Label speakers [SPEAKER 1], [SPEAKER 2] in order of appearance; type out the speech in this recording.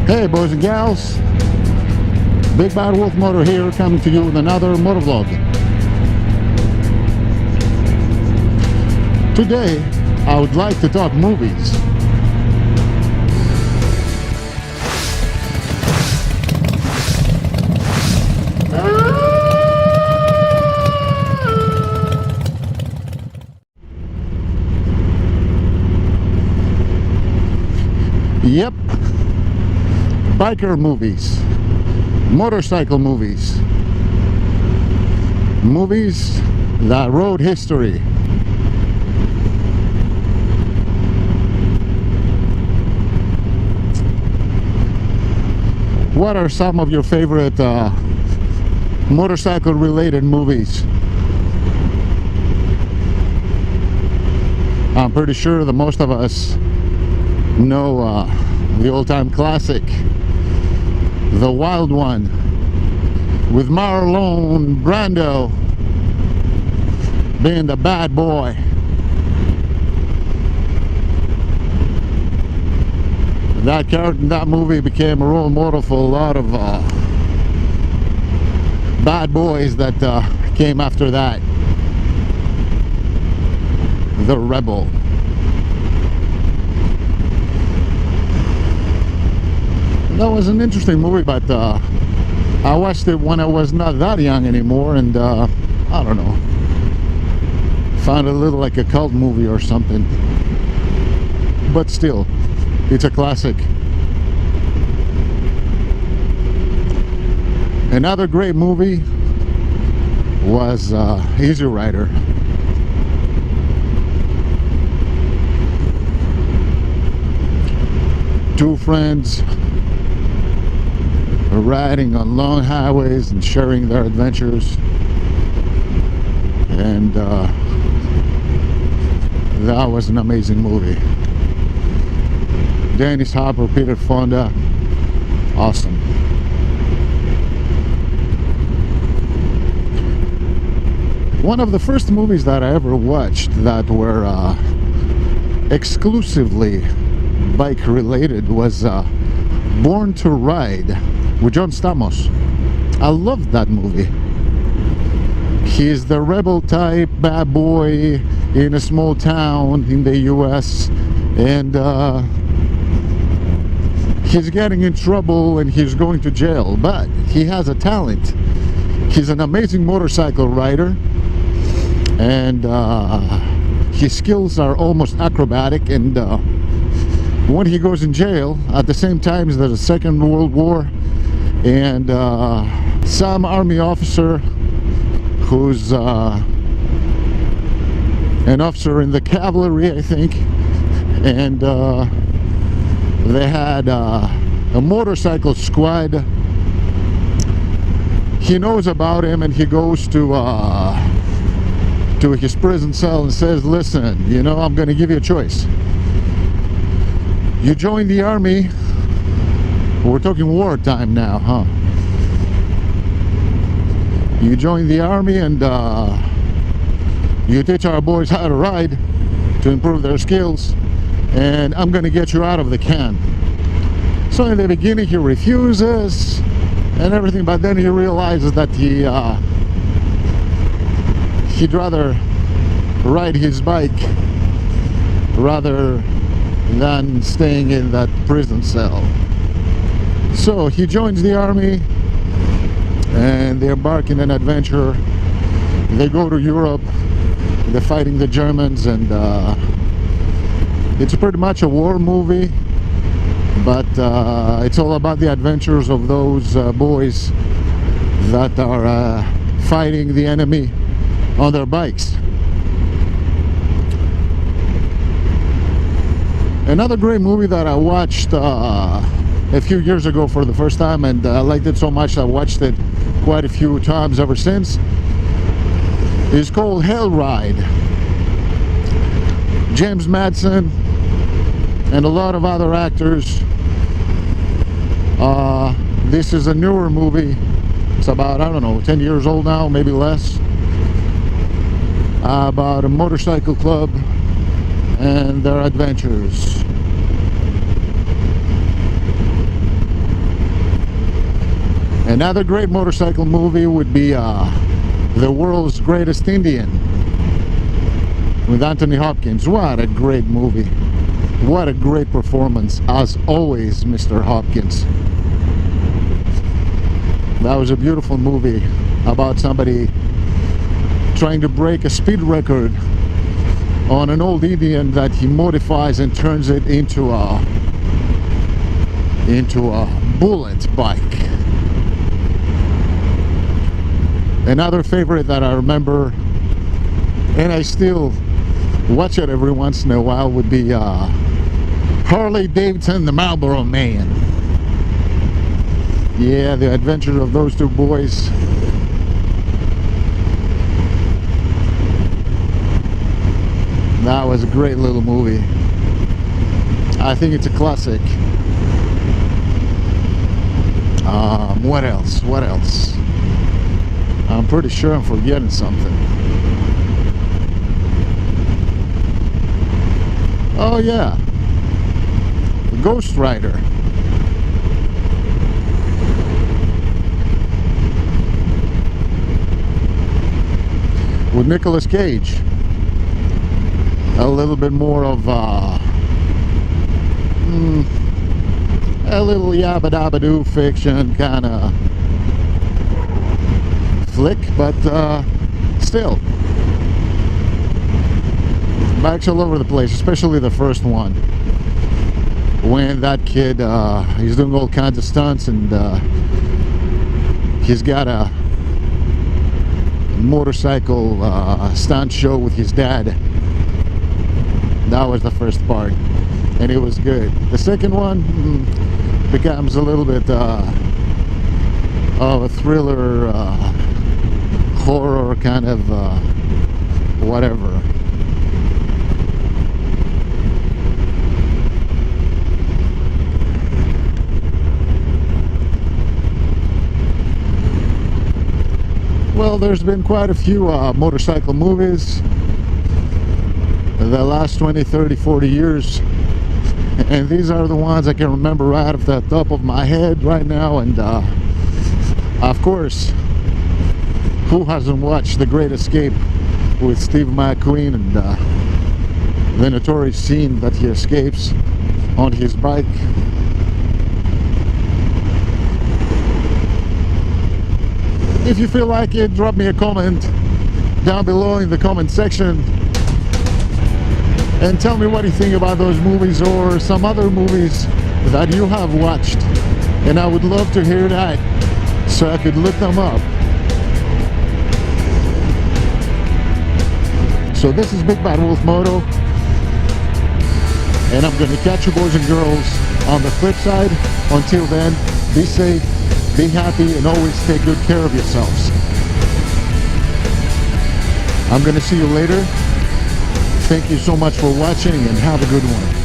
[SPEAKER 1] Hey boys and gals, BigBadWolfMoto here, coming to you with another motovlog. Today I would like to talk movies. Yep, biker movies, motorcycle movies, movies that wrote history. What are some of your favorite motorcycle related movies? I'm pretty sure that most of us know the old-time classic, The Wild One, with Marlon Brando being the bad boy. That character in that movie became a role model for a lot of bad boys that came after that. The Rebel. That was an interesting movie, but I watched it when I was not that young anymore, and I don't know, found it a little like a cult movie or something, but still, it's a classic. Another great movie was Easy Rider. Two friends riding on long highways and sharing their adventures, and that was an amazing movie. Dennis Hopper, Peter Fonda, awesome. One of the first movies that I ever watched that were exclusively bike related was Born to Ride with John Stamos. I loved that movie. He's the rebel type bad boy in a small town in the US, and he's getting in trouble and he's going to jail, but he has a talent. He's an amazing motorcycle rider, and his skills are almost acrobatic, and when he goes in jail, at the same time there's the Second World War, and some army officer who's an officer in the cavalry, I think, and they had a motorcycle squad. He knows about him, and he goes to his prison cell and says, listen, you know, I'm going to give you a choice. You join the army. We're talking wartime now, huh? You join the army and you teach our boys how to ride to improve their skills, and I'm gonna get you out of the can. So in the beginning he refuses and everything, but then he realizes that he'd rather ride his bike rather than staying in that prison cell. So he joins the army and they embark in an adventure. They go to Europe, they're fighting the Germans, and it's pretty much a war movie, but it's all about the adventures of those boys that are fighting the enemy on their bikes. Another great movie that I watched a few years ago for the first time, and I liked it so much I watched it quite a few times ever since, is called Hell Ride. James Madsen and a lot of other actors. This is a newer movie. It's about, I don't know, 10 years old now, maybe less, about a motorcycle club and their adventures. Another great motorcycle movie would be The World's Greatest Indian with Anthony Hopkins. What a great movie. What a great performance, as always, Mr. Hopkins. That was a beautiful movie about somebody trying to break a speed record on an old Indian that he modifies and turns it into a bullet bike. Another favorite that I remember, and I still watch it every once in a while, would be Harley Davidson, the Marlboro Man. Yeah, the adventure of those two boys. That was a great little movie. I think it's a classic. What else? What else? I'm pretty sure I'm forgetting something. Oh yeah, the Ghost Rider. With Nicolas Cage. A little bit more of a little yabba dabba doo fiction kind of flick, but still bikes all over the place, especially the first one when that kid he's doing all kinds of stunts, and he's got a motorcycle stunt show with his dad. That was the first part, and it was good. The second one becomes a little bit of a thriller, horror kind of whatever. Well, there's been quite a few motorcycle movies the last 20, 30, 40 years, and these are the ones I can remember right off the top of my head right now. And of course, who hasn't watched The Great Escape with Steve McQueen and the notorious scene that he escapes on his bike? If you feel like it, drop me a comment down below in the comment section and tell me what you think about those movies or some other movies that you have watched, and I would love to hear that so I could look them up. So this is BigBadWolfMoto, and I'm going to catch you boys and girls on the flip side. Until then, be safe, be happy, and always take good care of yourselves. I'm going to see you later. Thank you so much for watching, and have a good one.